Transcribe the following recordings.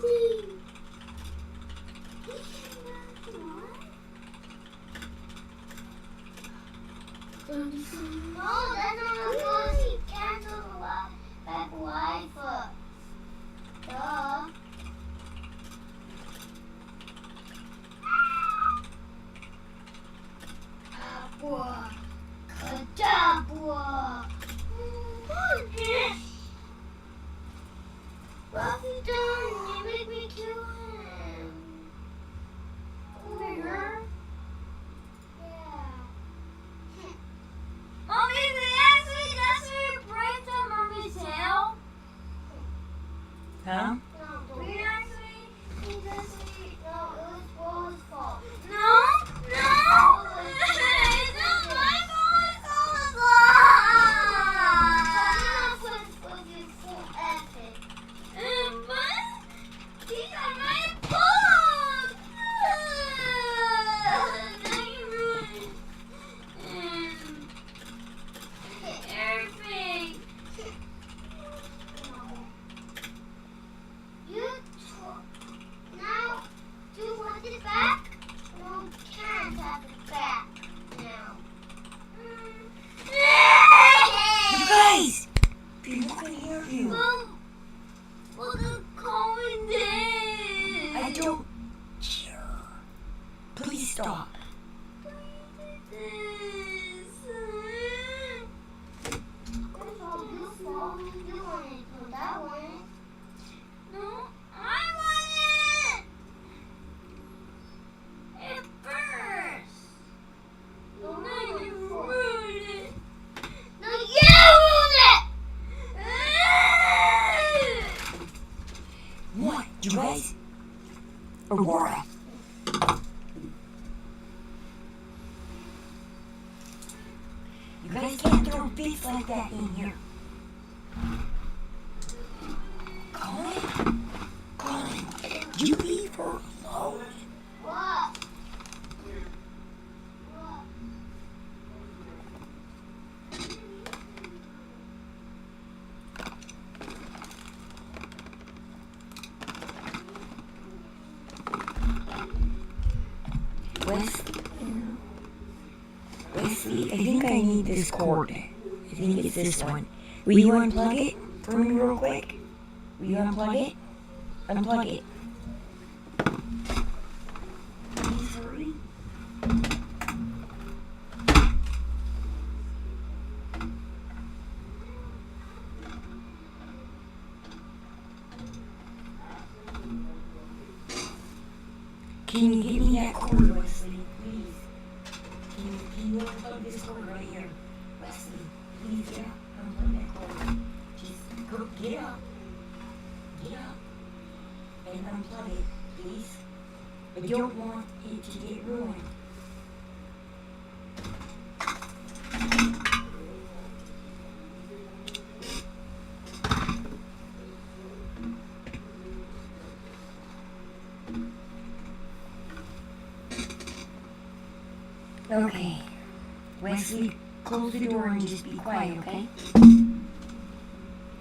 No, that's not because he canceled back Wi-Fi. Duh. Abua. Kadabua. What have you done? You make me kill him. Over here? Yeah. Mommy, they actually just break the Mommy's tail. Huh? No, we actually, no, it was Bo's fault. No, it's not my fault, it's Bo's fault. You full effort. But these are my fault. Now you ruined everything. Now, do you want it back? No, you can't have it back now. You guys! People can hear you. Well, the calling this. I don't care. Please stop. You wanted to put that one. No, I want it. It burst. No, you ruined it. No, you ruined it. What, you guys? Aurora. You guys can't throw bits like that in here. Colin, you leave her alone. What? Wesley, I think I need this cord. I think it's this one. Will you unplug it for me real quick? Will you unplug it? Unplug it. Please hurry. Can you give me that cord, Wesley, please? Can you unplug this cord right here? Wesley, please, yeah, unplug that cord. Just go, get up, and unplug it, please. I don't want it to get ruined. Okay. Wesley, close the door and just be quiet, okay?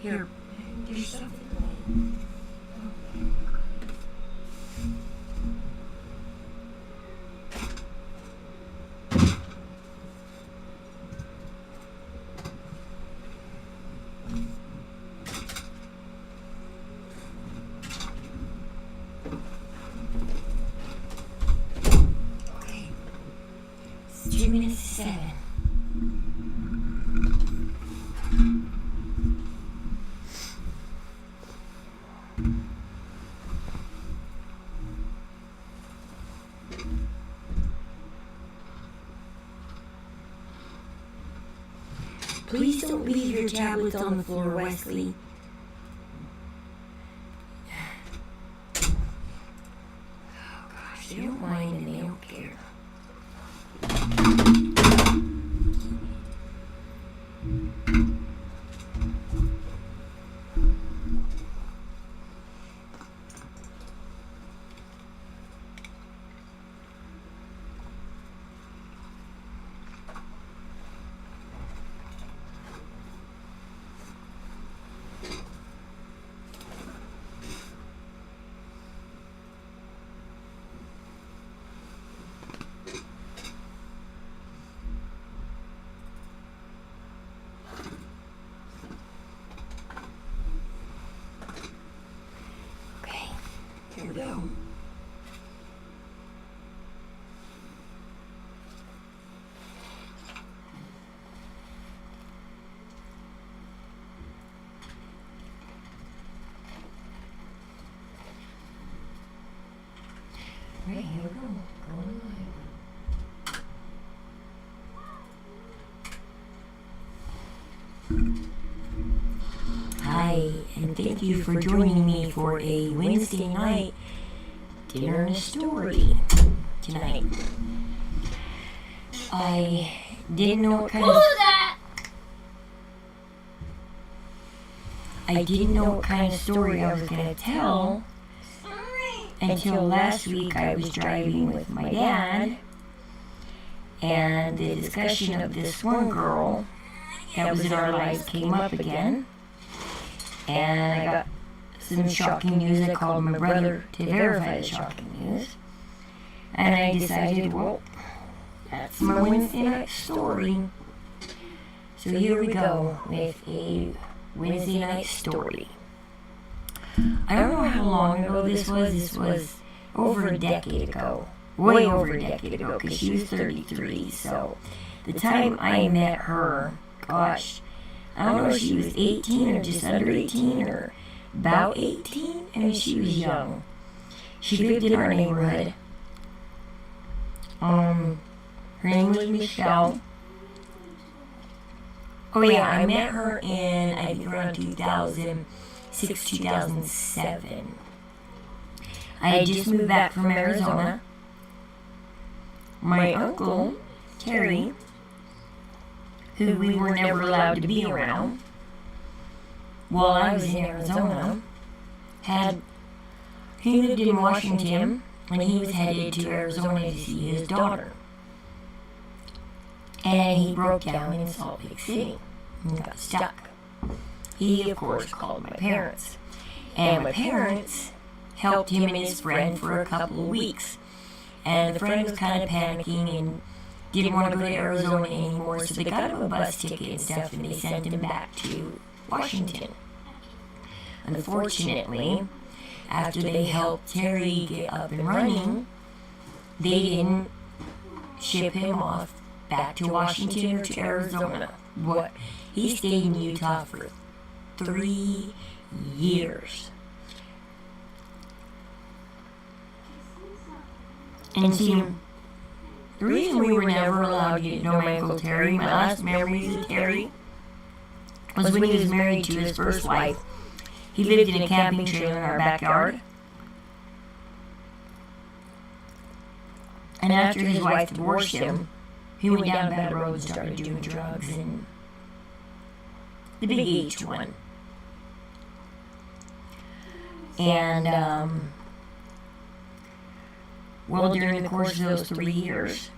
Here. There's something. Okay. It's 2 minutes to 7. Please don't leave your tablets on the floor, Wesley. Oh gosh, they don't mind and they don't care. we go. Right, here we go. Going live. Hi, and thank you for joining me for a Wednesday night dinner and a story tonight. I didn't know what kind of... I didn't know what kind of story I was going to tell until last week. I was driving with my dad, and the discussion of this one girl that was in our lives came up again, and I got some shocking news. I called my brother to verify the shocking news, and I decided, well, that's my Wednesday night story. So here we go with a Wednesday night story. I don't know how long ago this was. This was over a decade ago. Way over a decade ago, because she was 33. So the time I met her, gosh, I don't know if she was 18 or just under 18 or about 18. I mean, she was young. She lived in our neighborhood. Her name was Michelle. Oh yeah, I met her in, I think, around 2006, 2007. I had just moved back from Arizona. My uncle, Terry, who we were never allowed to be around while I was in Arizona, he lived in Washington, and he was headed to Arizona to see his daughter. And he broke down in Salt Lake City and got stuck. He, of course, called my parents. And my parents helped him and his friend for a couple of weeks. And the friend was kind of panicking and didn't want to go to Arizona anymore, so they got him a bus ticket and stuff, and they sent him back to Washington. Unfortunately, after they helped Terry get up and running, they didn't ship him off back to Washington or to Arizona. What? He stayed in Utah for 3 years. And see, the reason we were never allowed to get to know my Uncle Terry, my last memories of Terry, was when he was married to his first wife. He lived in a camping trailer in our backyard. And after his wife divorced him, he went down a bad road and started doing drugs and the big H one. And, well, during the course of those 3 years,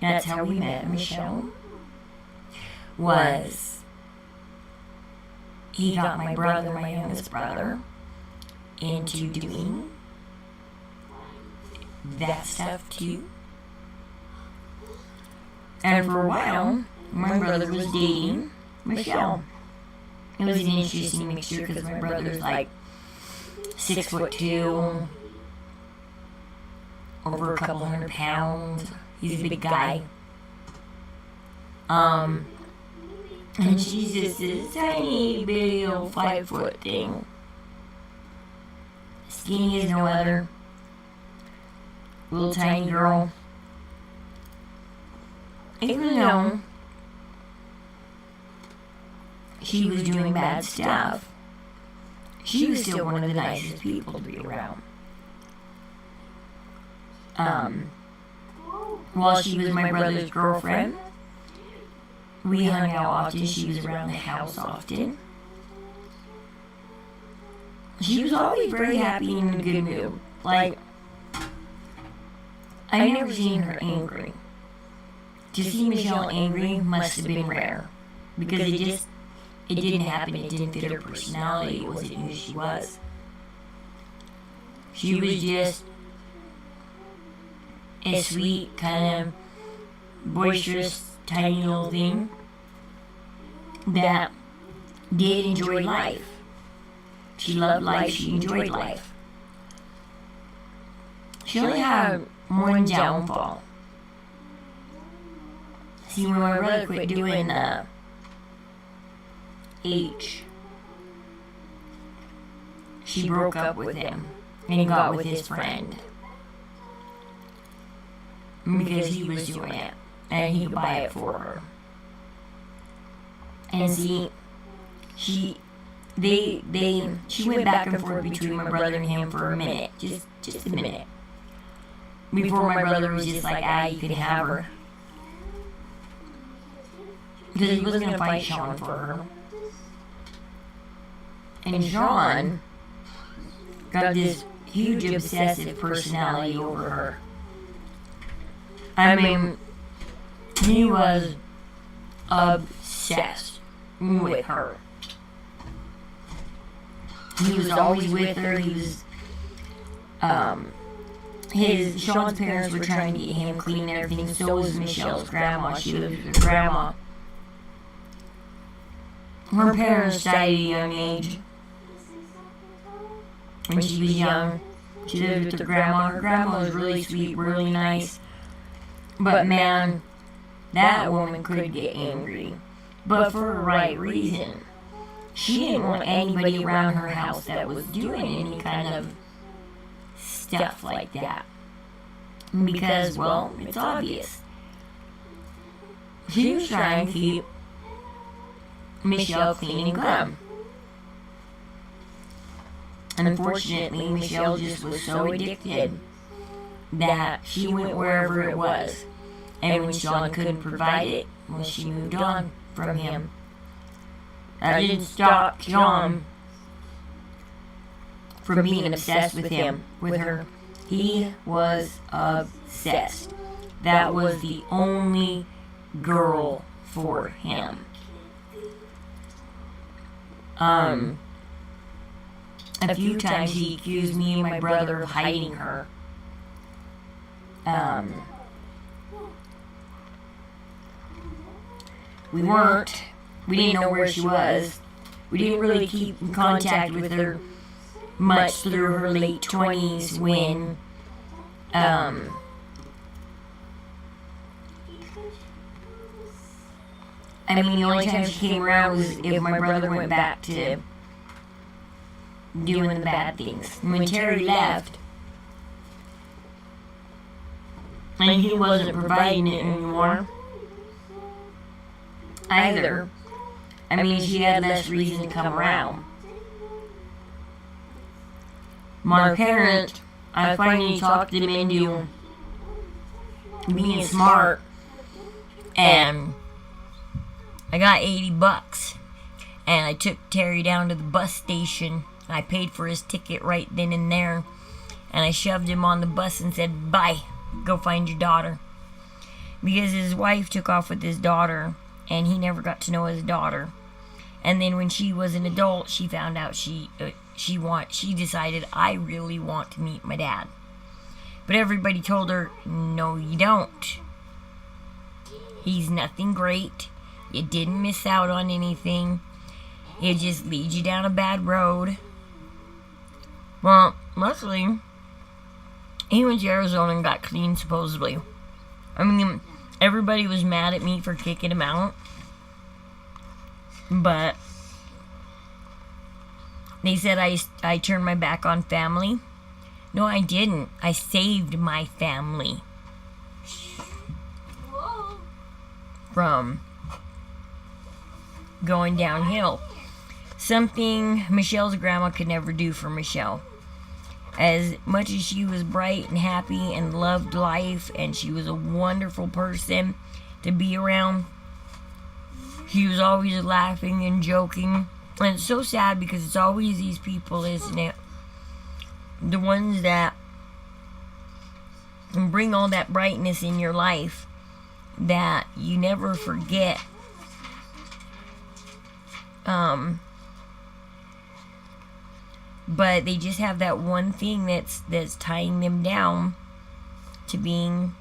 that's how we met Michelle, was he got my brother, my youngest brother, into doing that stuff too. And for a while, my brother was dating Michelle. It was an interesting mixture because my brother's like 6'2", over a couple 100 pounds. He's a big guy. And she's just this tiny bitty old 5-foot thing. Skinny as no other. Little tiny girl. Even though she was doing bad stuff, she was still one of the nicest people to be around. While she was my brother's girlfriend, we hung out often. She was around the house often. She was always very happy and in a good mood. Like, I never seen her angry. To see Michelle angry must have been rare, because it didn't happen. It didn't fit her personality. It wasn't who she was. She was just a sweet, kind of boisterous, tiny little thing that did enjoy life. She loved life. She enjoyed life. she only had one downfall. See, when my brother quit doing H, she broke up with him and got with his friend. Because he was doing it. And he could buy it for her. And see, she went back and forth between my brother and him for a minute. Just a minute. Before my brother was just like, you can have her. Because he wasn't going to fight Sean for her. And Sean got this huge obsessive personality over her. I mean, he was obsessed with her. He was always with her. He was, Sean's parents were trying to get him clean and everything. So was Michelle's grandma. She lived with her grandma. Her parents died at a young age. When she was young, she lived with her grandma. Her grandma was really sweet, really nice. But man, that woman could get angry. But for the right reason. She didn't want anybody around her house that was doing any kind of stuff like that. Because, well, it's obvious. She was trying to keep Michelle clean and gum. Unfortunately, Michelle just was so addicted that she went wherever it was. And when Sean couldn't provide it, well, she moved on from him. That didn't stop Sean from being obsessed with her. He was obsessed. That was the only girl for him. A few times he accused me and my brother of hiding her. We weren't. We didn't know where she was. We didn't really keep in contact with her much through her late 20s when I mean, the only time she came around was if my brother went back to doing the bad things. When Terry left, and he wasn't providing it anymore either. I mean, she had less reason to come around. My parents, I finally talked them into being smart, and I got $80, and I took Terry down to the bus station. I paid for his ticket right then and there, and I shoved him on the bus and said, "Bye, go find your daughter." Because his wife took off with his daughter, and he never got to know his daughter. And then when she was an adult, she found out she decided, "I really want to meet my dad." But everybody told her, "No, you don't. He's nothing great. You didn't miss out on anything. It just leads you down a bad road." Well, luckily, he went to Arizona and got clean, supposedly. I mean, everybody was mad at me for kicking him out. But they said I turned my back on family. No, I didn't. I saved my family from going downhill. Something Michelle's grandma could never do for Michelle. As much as she was bright and happy and loved life, and she was a wonderful person to be around, she was always laughing and joking. And it's so sad because it's always these people, isn't it? The ones that bring all that brightness in your life that you never forget. But they just have that one thing that's tying them down to being.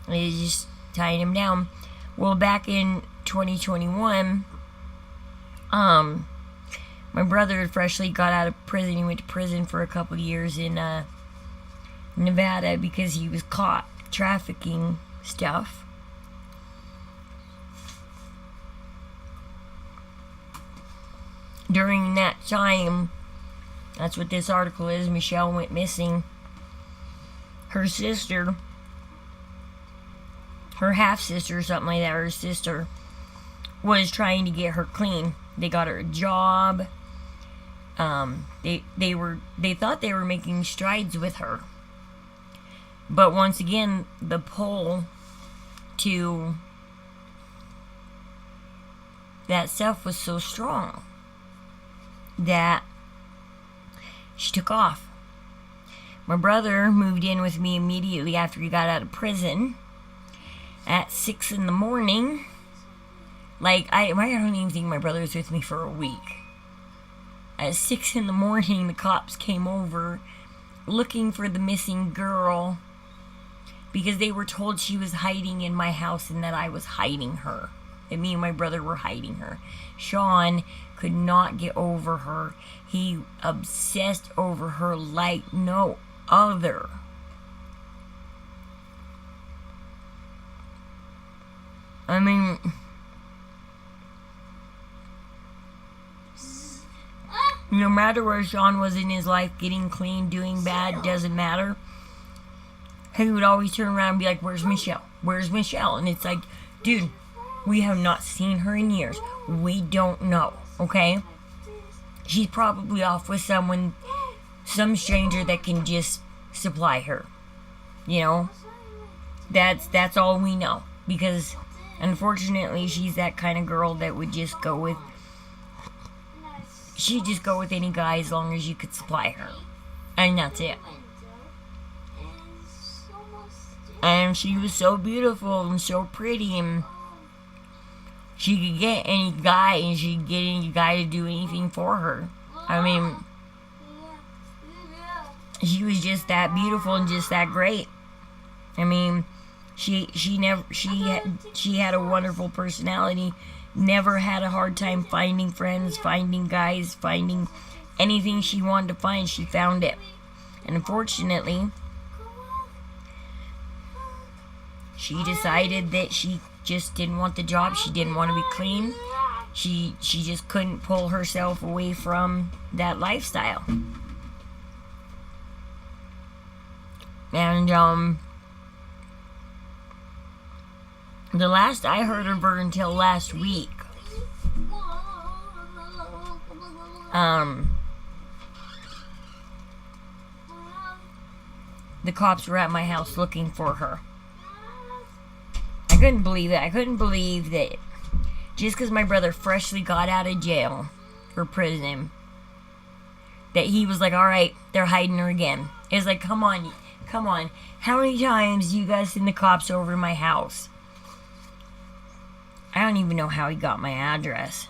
It's just tying them down. Well, back in 2021, my My brother had freshly got out of prison. He went to prison for a couple of years in Nevada because he was caught trafficking stuff. During that time, that's what this article is, Michelle went missing. Her sister, her half-sister or something like that, her sister, was trying to get her clean. They got her a job. They thought they were making strides with her. But once again, the pull to that stuff was so strong that she took off. My brother moved in with me immediately after he got out of prison at 6 in the morning. Like, I don't even think my brother was with me for a week. At 6 in the morning, the cops came over looking for the missing girl because they were told she was hiding in my house and that I was hiding her. That me and my brother were hiding her. Sean could not get over her. He obsessed over her like no other. I mean, no matter where Sean was in his life, getting clean, doing bad, doesn't matter. He would always turn around and be like, "Where's Michelle? Where's Michelle?" And it's like, dude, we have not seen her in years. We don't know, okay? She's probably off with someone, some stranger that can just supply her. You know? That's all we know. Because, unfortunately, she's that kind of girl that would just go with... She'd just go with any guy as long as you could supply her. And that's it. And she was so beautiful and so pretty, and she could get any guy, and she could get any guy to do anything for her. I mean, she was just that beautiful and just that great. I mean, she had a wonderful personality. Never had a hard time finding friends, finding guys, finding anything she wanted to find. She found it. And unfortunately, she decided that she just didn't want the job. She didn't want to be clean. She just couldn't pull herself away from that lifestyle. And the last I heard of her until last week, the cops were at my house looking for her. I couldn't believe it. I couldn't believe that just because my brother freshly got out of jail or prison, that he was like, alright, they're hiding her again. It's like, come on. How many times do you guys send the cops over to my house? I don't even know how he got my address.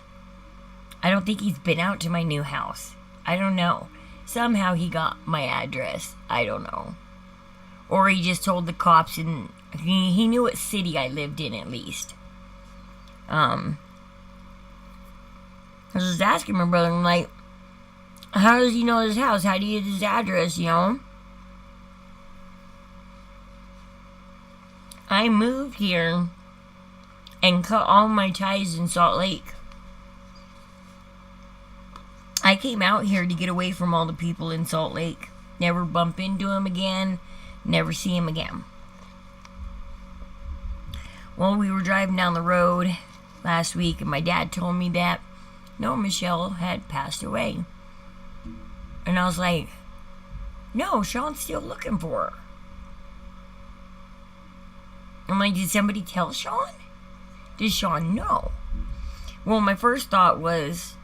I don't think he's been out to my new house. I don't know. Somehow he got my address. I don't know. Or he just told the cops, and he knew what city I lived in at least. I was just asking my brother, I'm like, how does he know his house? How do you get his address, you know? I moved here and cut all my ties in Salt Lake. I came out here to get away from all the people in Salt Lake. Never bump into them again. Never see them again. Well, we were driving down the road last week, and my dad told me that no, Michelle had passed away. And I was like, no, Sean's still looking for her. I'm like, did somebody tell Sean? Did Sean know? Well, my first thought was,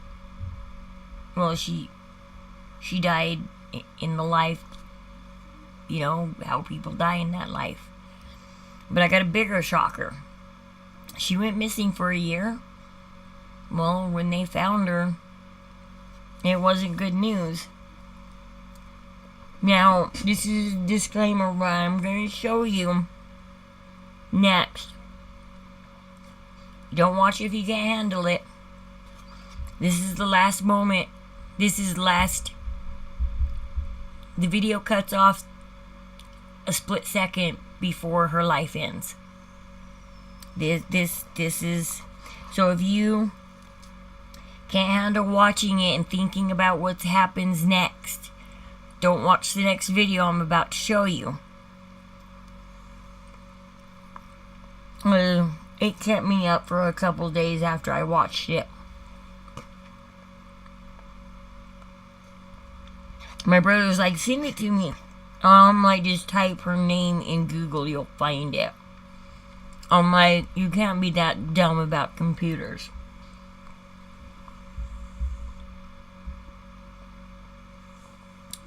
well, she died in the life, you know, how people die in that life. But I got a bigger shocker. She went missing for a year. Well, when they found her, it wasn't good news. Now, this is a disclaimer what I'm going to show you next. Don't watch if you can't handle it. This is the last moment This is last. The video cuts off a split second before her life ends. This is, so if you can't handle watching it and thinking about what happens next, don't watch the next video I'm about to show you. It kept me up for a couple days after I watched it. My brother was like, send it to me. I'm like, just type her name in Google, you'll find it. I'm like, you can't be that dumb about computers.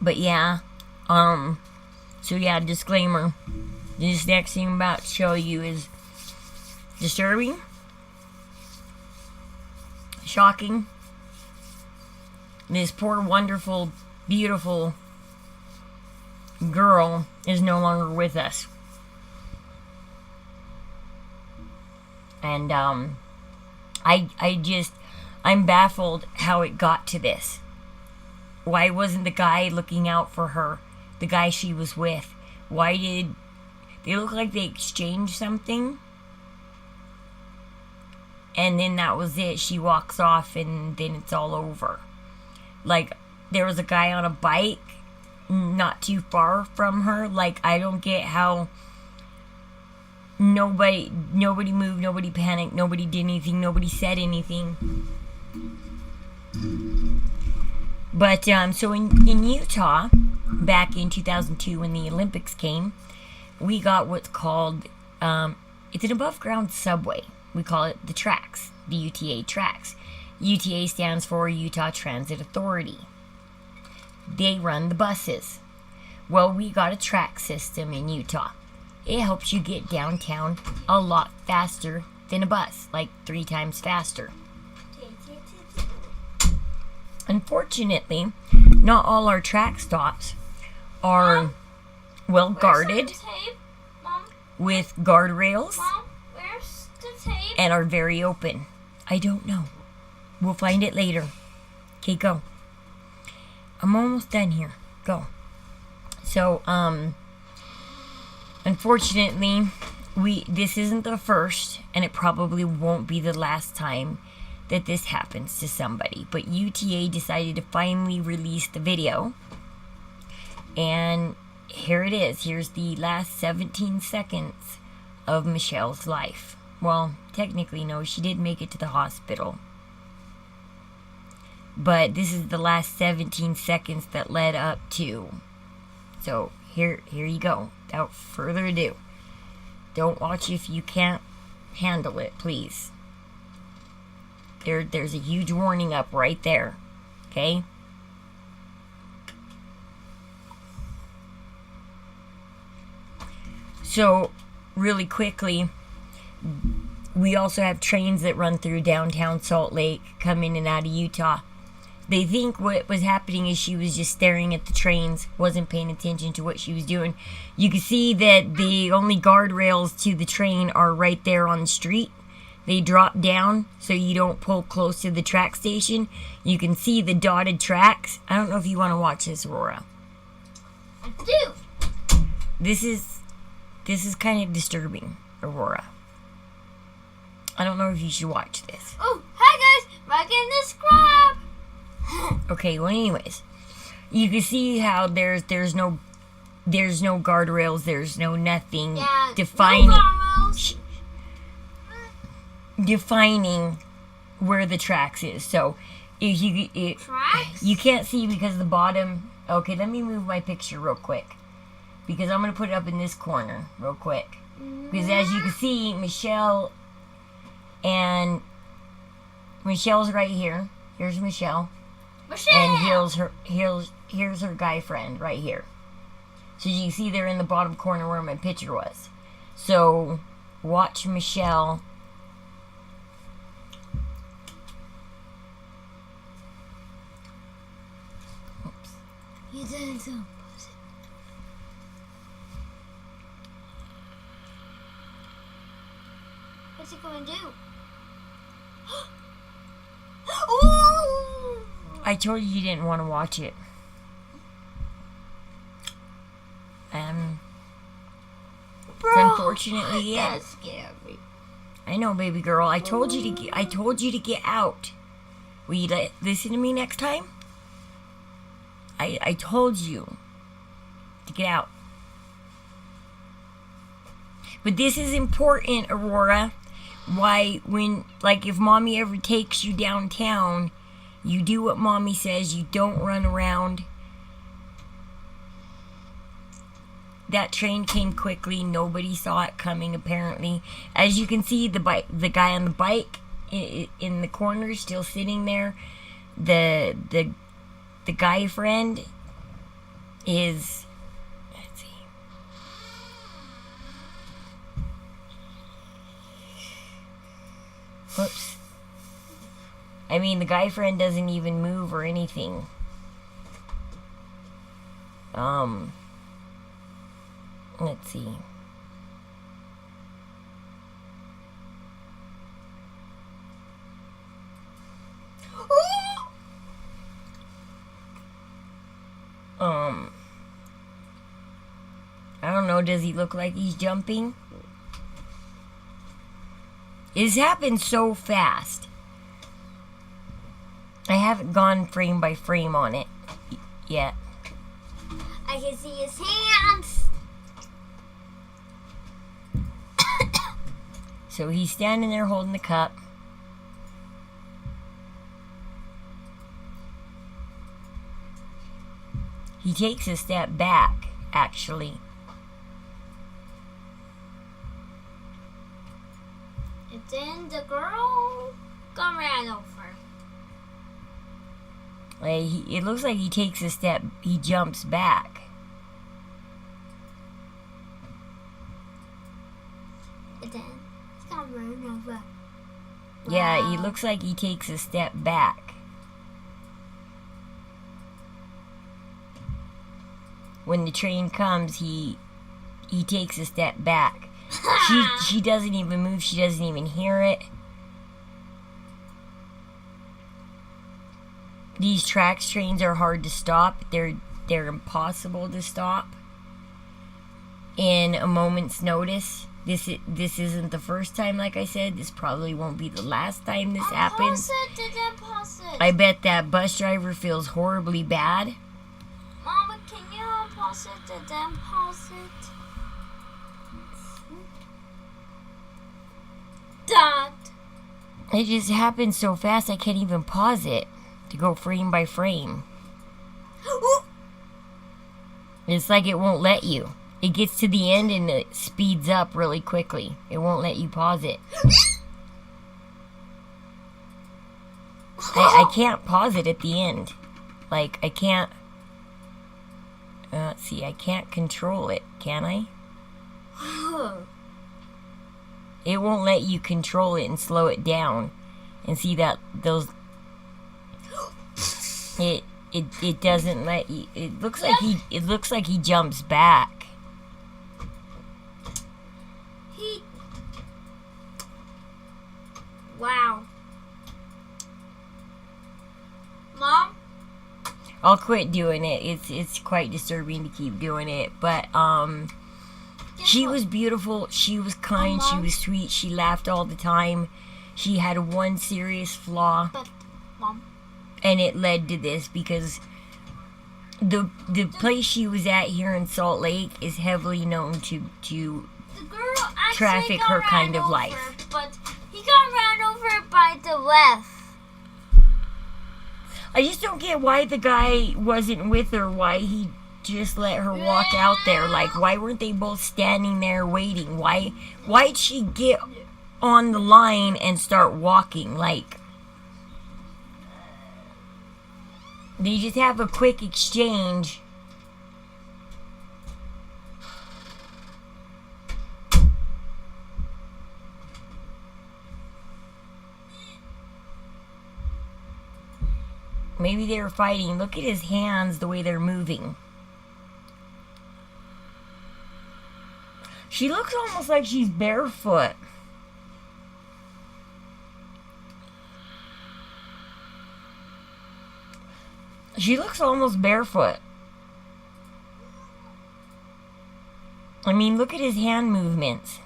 But yeah, so yeah, disclaimer. This next thing I'm about to show you is disturbing, shocking. This poor, wonderful, beautiful girl is no longer with us. And, I'm baffled how it got to this. Why wasn't the guy looking out for her? The guy she was with? Why did they look like they exchanged something? And then that was it. She walks off and then it's all over. Like, there was a guy on a bike not too far from her. Like, I don't get how nobody moved, nobody panicked, nobody did anything, nobody said anything. But, so in Utah, back in 2002 when the Olympics came, we got what's called, it's an above ground subway. We call it the TRAX, the UTA TRAX. UTA stands for Utah Transit Authority. They run the buses. Well, we got a TRAX system in Utah. It helps you get downtown a lot faster than a bus, like 3 times faster. Unfortunately, not all our track stops are well guarded with guardrails. Mom, where's the tape? And are very open. I don't know. We'll find it later. Okay, go. I'm almost done here. Go. So, unfortunately, this isn't the first, and it probably won't be the last time that this happens to somebody. But UTA decided to finally release the video. And here it is. Here's the last 17 seconds of Michelle's life. Well, technically, no. She did make it to the hospital. But this is the last 17 seconds that led up to. So, here you go. Without further ado. Don't watch if you can't handle it, please. There's a huge warning up right there. Okay? So, really quickly, we also have trains that run through downtown Salt Lake, come in and out of Utah. They think what was happening is she was just staring at the trains, wasn't paying attention to what she was doing. You can see that the only guardrails to the train are right there on the street. They drop down so you don't pull close to the track station. You can see the dotted tracks. I don't know if you want to watch this, Aurora. I do. This is kind of disturbing, Aurora. I don't know if you should watch this. Oh, hi guys. Like and subscribe. Okay, well anyways. You can see how there's no guardrails, there's no nothing defining. No guardrails. Defining where the tracks is. So if Tracks? you can't see because the bottom. Okay, let me move my picture real quick because I'm gonna put it up in this corner real quick because as you can see, Michelle's right here. Here's Michelle. And here's her guy friend right here. So you can see they're in the bottom corner where my picture was. So watch Michelle. You did so. What's it gonna do? Ooh! I told you didn't want to watch it. Bro, Unfortunately, yeah. that's scary. I know, baby girl. I told you to get out. Will you listen to me next time? I told you to get out. But this is important, Aurora. Why, if mommy ever takes you downtown, you do what mommy says. You don't run around. That train came quickly. Nobody saw it coming, apparently. As you can see, the guy on the bike in the corner still sitting there. The guy friend is... Let's see. Whoops. I mean, the guy friend doesn't even move or anything. Let's see. I don't know, does he look like he's jumping? It's happened so fast. I haven't gone frame by frame on it yet. I can see his hands. So he's standing there holding the cup. He takes a step back, actually. And then the girl ran over. It looks like he takes a step, he jumps back. And then he's gonna run over. Yeah, he Wow. looks like he takes a step back. When the train comes, he takes a step back. She doesn't even move, she doesn't even hear it. These tracks trains are hard to stop. They're impossible to stop in a moment's notice. This isn't the first time, like I said. This probably won't be the last time this happens. Pause it. I bet that bus driver feels horribly bad. Mama, can you pause it and then pause it? Dad. It just happened so fast I can't even pause it to go frame by frame. It's like it won't let you. It gets to the end and it speeds up really quickly. It won't let you pause it. I can't pause it at the end. Like, I can't... let's see, I can't control it, can I? It won't let you control it and slow it down. And see that those... It doesn't let you... It looks like he jumps back. Wow. Mom? I'll quit doing it. It's quite disturbing to keep doing it. But she was beautiful. She was kind. She was sweet. She laughed all the time. She had one serious flaw. But, Mom. And it led to this because the place she was at here in Salt Lake is heavily known to The girl actually traffic got her ran kind of over, life. But he got ran over by the left. I just don't get why the guy wasn't with her, why he just let her walk out there. Like, why weren't they both standing there waiting? Why'd she get on the line and start walking? Like, they just have a quick exchange. Maybe they were fighting. Look at his hands, the way they're moving. She looks almost like she's barefoot. She looks almost barefoot. I mean, look at his hand movements.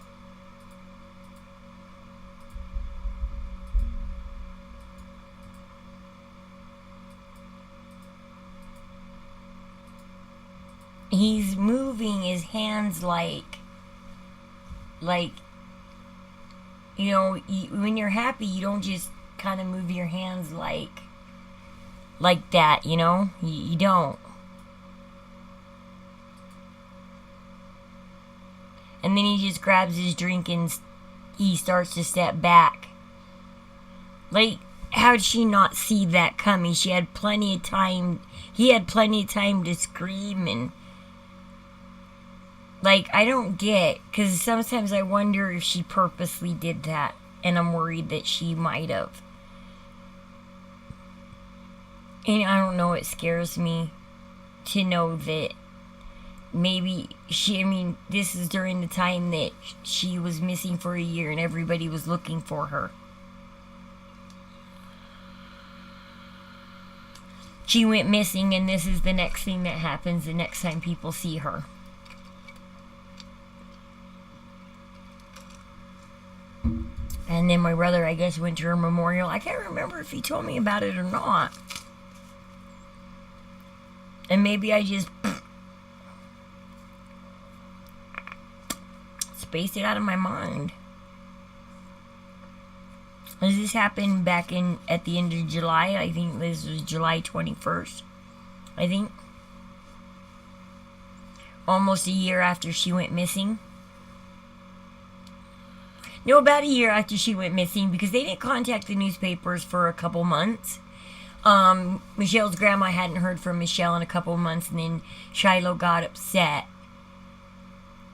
He's moving his hands like, you know, when you're happy, you don't just kind of move your hands like that, you know? You don't. And then he just grabs his drink and he starts to step back. Like, how did she not see that coming? She had plenty of time. He had plenty of time to scream and... Like, I don't get... Because sometimes I wonder if she purposely did that. And I'm worried that she might have. And I don't know, it scares me to know that maybe she, I mean, this is during the time that she was missing for a year and everybody was looking for her. She went missing and this is the next thing that happens the next time people see her. And then my brother, I guess, went to her memorial. I can't remember if he told me about it or not. And maybe I just spaced it out of my mind. This happened back at the end of July. I think this was July 21st. I think. Almost a year after she went missing. No, about a year after she went missing, because they didn't contact the newspapers for a couple months. Michelle's grandma hadn't heard from Michelle in a couple months, and then Shiloh got upset.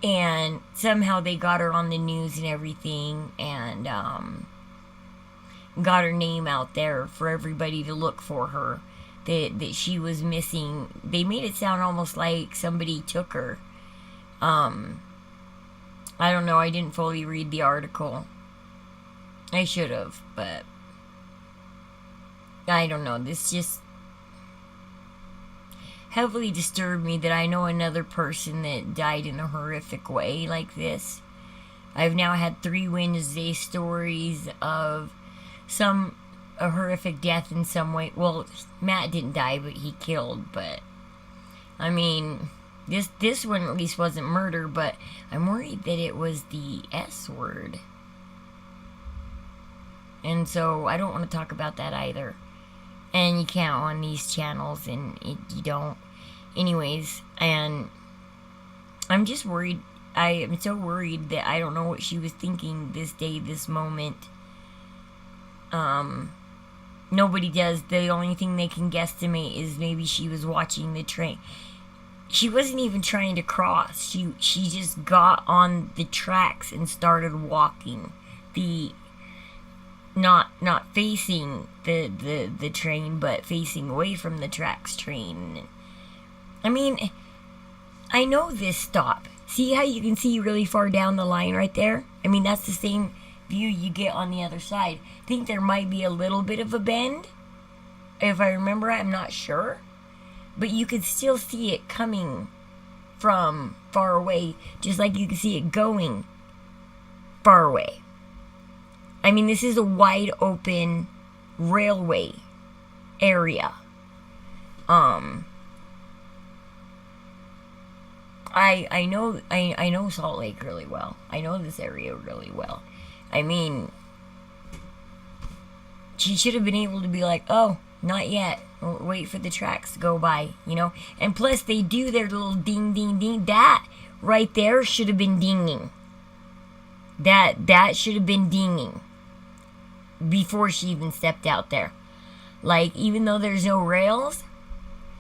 And somehow they got her on the news and everything, and got her name out there for everybody to look for her. That she was missing. They made it sound almost like somebody took her. I don't know, I didn't fully read the article. I should have, but I don't know. This just heavily disturbed me that I know another person that died in a horrific way like this. I've now had 3 Wednesday stories of a horrific death in some way. Well, Matt didn't die, but he killed, but I mean... This one at least wasn't murder, but I'm worried that it was the S word. And so I don't want to talk about that either. And you can't on these channels, and you don't. Anyways, and I'm just worried. I am so worried that I don't know what she was thinking this day, this moment. Nobody does. The only thing they can guesstimate is maybe she was watching the train. She wasn't even trying to cross. She just got on the tracks and started walking. Not facing the train, but facing away from the tracks train. I mean, I know this stop. See how you can see really far down the line right there? I mean, that's the same view you get on the other side. I think there might be a little bit of a bend. If I remember, I'm not sure. But you could still see it coming from far away, just like you can see it going far away. I mean, this is a wide open railway area. I know Salt Lake really well. I know this area really well. I mean, she should have been able to be like, oh, not yet. Wait for the tracks to go by, you know? And plus, they do their little ding, ding, ding. That right there should have been dinging. That should have been dinging before she even stepped out there. Like, even though there's no rails,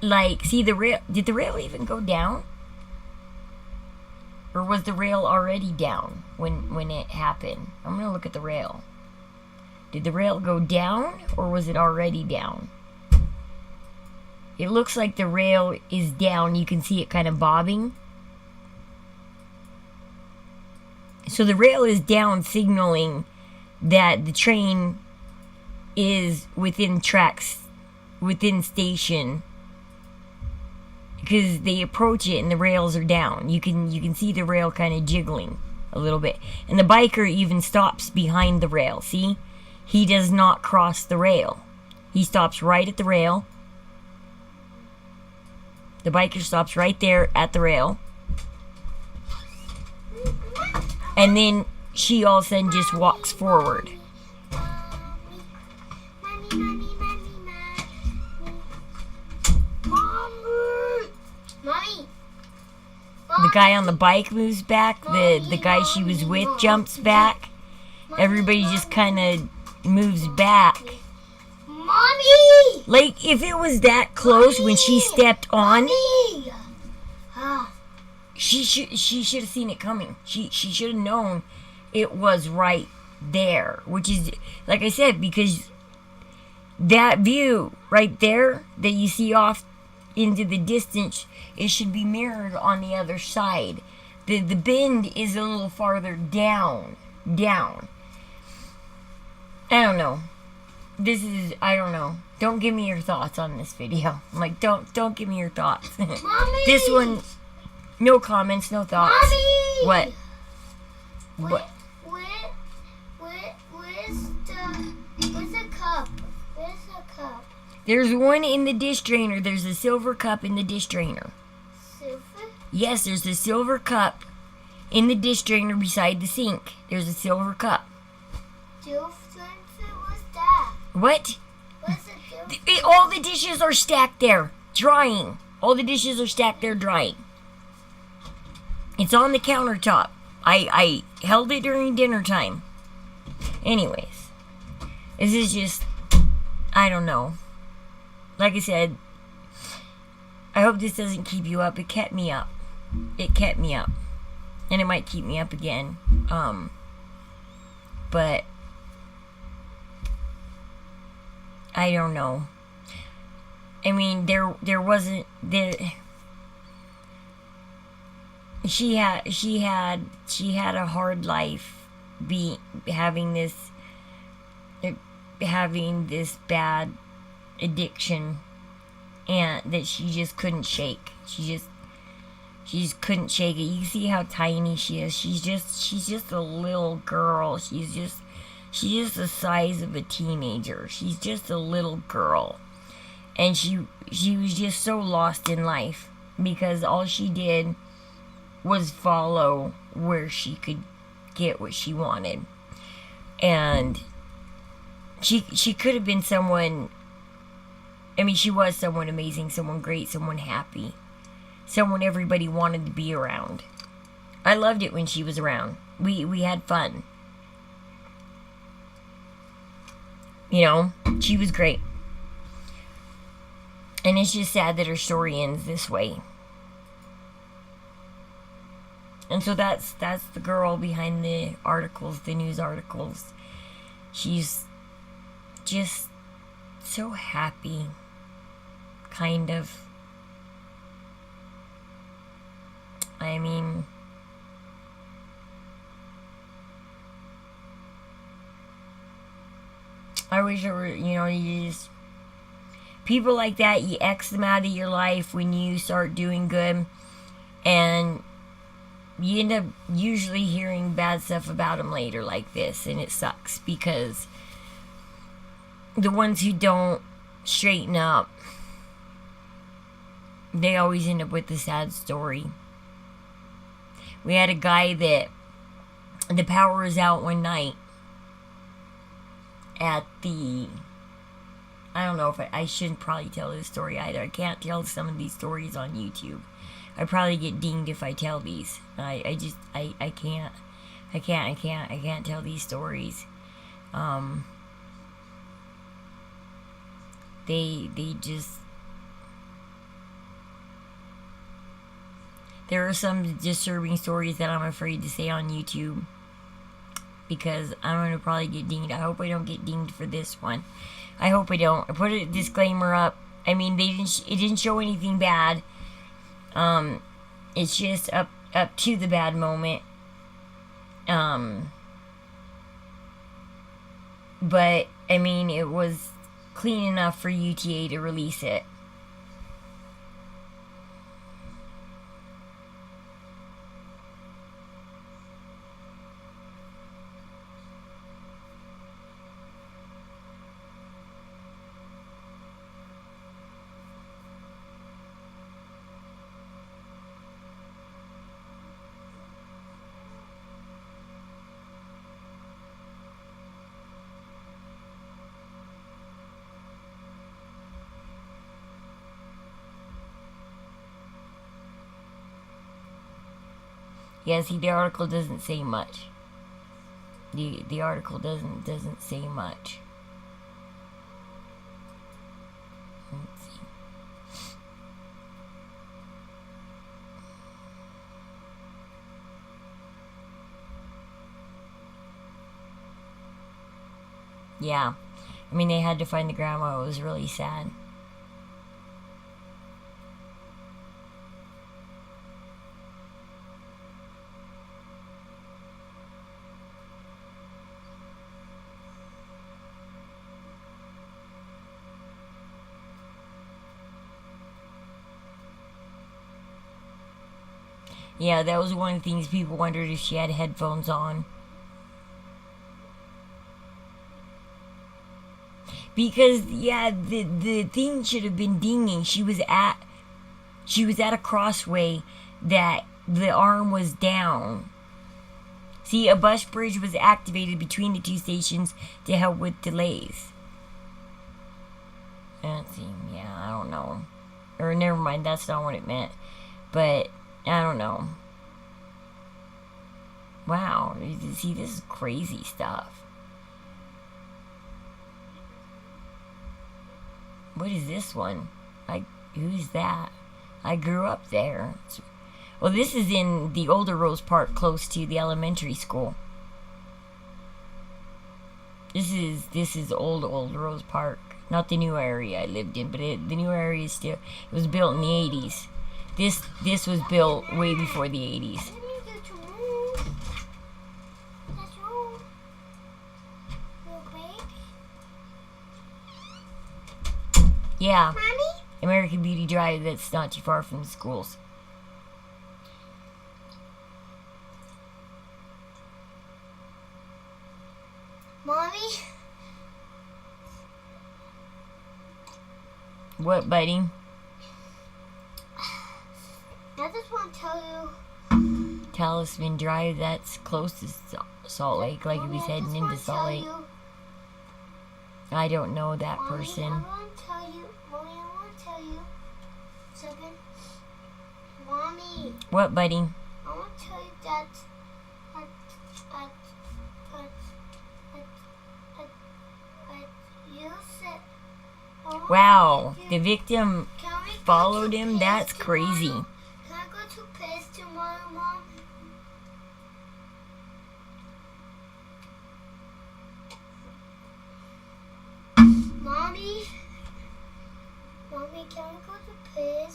like, see the rail, did the rail even go down? Or was the rail already down when it happened? I'm gonna look at the rail. Did the rail go down, or was it already down? It looks like the rail is down. You can see it kind of bobbing. So the rail is down, signaling that the train is within tracks, within station, because they approach it and the rails are down. You can see the rail kind of jiggling a little bit, and the biker even stops behind the rail. See, he does not cross the rail. He stops right at the rail. The biker stops right there at the rail, and then she all of a sudden just walks forward. Mommy. The guy on the bike moves back. The guy she was with jumps back. Everybody just kind of moves back. Mommy. Like, if it was that close when she stepped on, Mommy. she should have seen it coming. She should have known it was right there. Which is, like I said, because that view right there that you see off into the distance, it should be mirrored on the other side. The bend is a little farther down. I don't know. I don't know. Don't give me your thoughts on this video. I'm like, don't give me your thoughts. Mommy. This one, no comments, no thoughts. Mommy. What? Where's the cup? Where's the cup? There's one in the dish drainer. There's a silver cup in the dish drainer. Silver? Yes, there's a silver cup in the dish drainer beside the sink. There's a silver cup. What's that? What? What's it? All the dishes are stacked there, drying. All the dishes are stacked there, drying. It's on the countertop. I held it during dinner time. Anyways, this is just, I don't know. Like I said, I hope this doesn't keep you up. It kept me up. And it might keep me up again. But I don't know. I mean, there wasn't there. She had a hard life, having this bad addiction, and that she just couldn't shake. She just couldn't shake it. You see how tiny she is. She's just a little girl. She's just the size of a teenager. She's just a little girl. And she was just so lost in life because all she did was follow where she could get what she wanted. And she could have been someone, I mean, she was someone amazing, someone great, someone happy, someone everybody wanted to be around. I loved it when she was around. We had fun. You know, she was great. And it's just sad that her story ends this way. And so that's the girl behind the articles, the news articles. She's just so happy, kind of. I mean, I wish it were, you just, people like that, you X them out of your life when you start doing good, and you end up usually hearing bad stuff about them later like this, and it sucks because the ones who don't straighten up, they always end up with the sad story. We had a guy that the power was out one night at the, I don't know if I shouldn't probably tell this story either. I can't tell some of these stories on YouTube. I probably get dinged if I tell these. I can't tell these stories. They just, there are some disturbing stories that I'm afraid to say on YouTube because I'm going to probably get dinged. I hope I don't get dinged for this one. I hope I don't. I put a disclaimer up. I mean, it didn't show anything bad. It's just up to the bad moment. But I mean, it was clean enough for UTA to release it. Yeah, see, the article doesn't say much. The article doesn't say much. Let's see. Yeah. I mean, they had to find the grandma. It was really sad. Yeah, that was one of the things people wondered if she had headphones on. Because, yeah, the thing should have been dinging. She was at a crossway that the arm was down. See, a bus bridge was activated between the two stations to help with delays. Let's see, yeah, I don't know. Or never mind, that's not what it meant. But I don't know. Wow, see, this is crazy stuff. What is this one? Who's that? I grew up there. Well, this is in the older Rose Park, close to the elementary school. This is old Rose Park, not the new area I lived in, but the new area is still. It was built in the 80s. This was built way before the 80s. Yeah. Mommy? American Beauty Drive, that's not too far from the schools. Mommy? What, buddy? I just want to tell you. Talisman Drive, that's close to Salt Lake, like if he's heading into Salt Lake. I don't know that Mommy, person. I want to tell you. Mommy, I want to tell you something. Mommy, What, buddy? I want to tell you that you said. Wow, the victim Can we go followed to him? Piss That's crazy. tomorrow? Can I go to Piss tomorrow, Mom? Mommy, can we go to Piss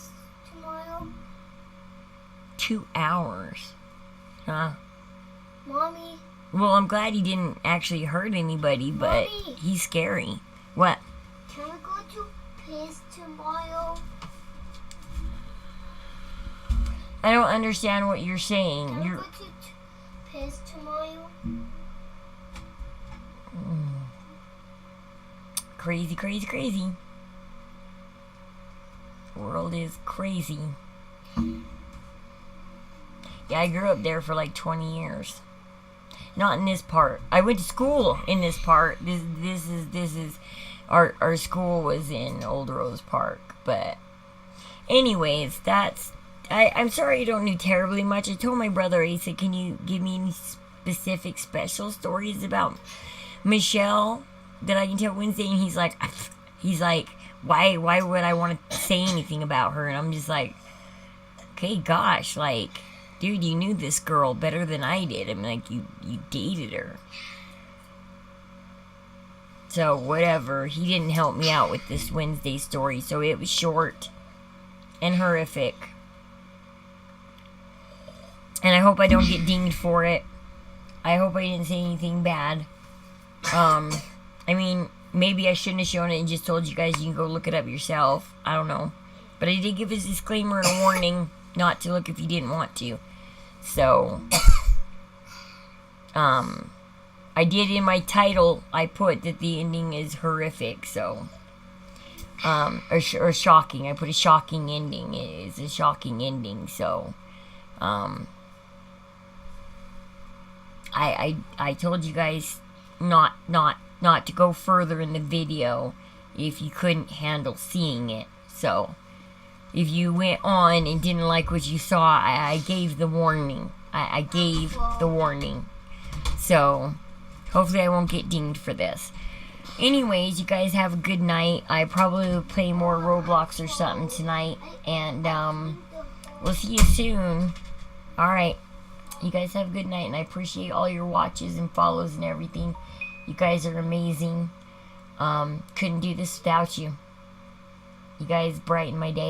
tomorrow? 2 hours. Huh? Mommy, Well, I'm glad he didn't actually hurt anybody, but Mommy. he's scary. What? can we go to Piss tomorrow? I don't understand what you're saying. Can we You're go to Piss tomorrow? crazy, crazy, crazy. The world is crazy. Yeah, I grew up there for like 20 years. Not in this part. I went to school in this part. This is our school was in Old Rose Park. But anyways, I'm sorry I don't know terribly much. I told my brother, I said, can you give me any specific special stories about Michelle that I can tell Wednesday? And he's like, why would I want to say anything about her? And I'm just like, okay, gosh, like, dude, you knew this girl better than I did. I mean, like, you dated her. So, whatever. He didn't help me out with this Wednesday story, so it was short and horrific. And I hope I don't get dinged for it. I hope I didn't say anything bad. I mean, maybe I shouldn't have shown it and just told you guys you can go look it up yourself. I don't know. But I did give a disclaimer and a warning not to look if you didn't want to. So, I did in my title, I put that the ending is horrific, so, or shocking. I put a shocking ending. It is a shocking ending, so, I told you guys not to go further in the video if you couldn't handle seeing it. So, if you went on and didn't like what you saw, I gave the warning. I gave the warning. So, hopefully I won't get dinged for this. Anyways, you guys have a good night. I probably will play more Roblox or something tonight. And, we'll see you soon. Alright. You guys have a good night, and I appreciate all your watches and follows and everything. You guys are amazing. Couldn't do this without you. You guys brighten my day.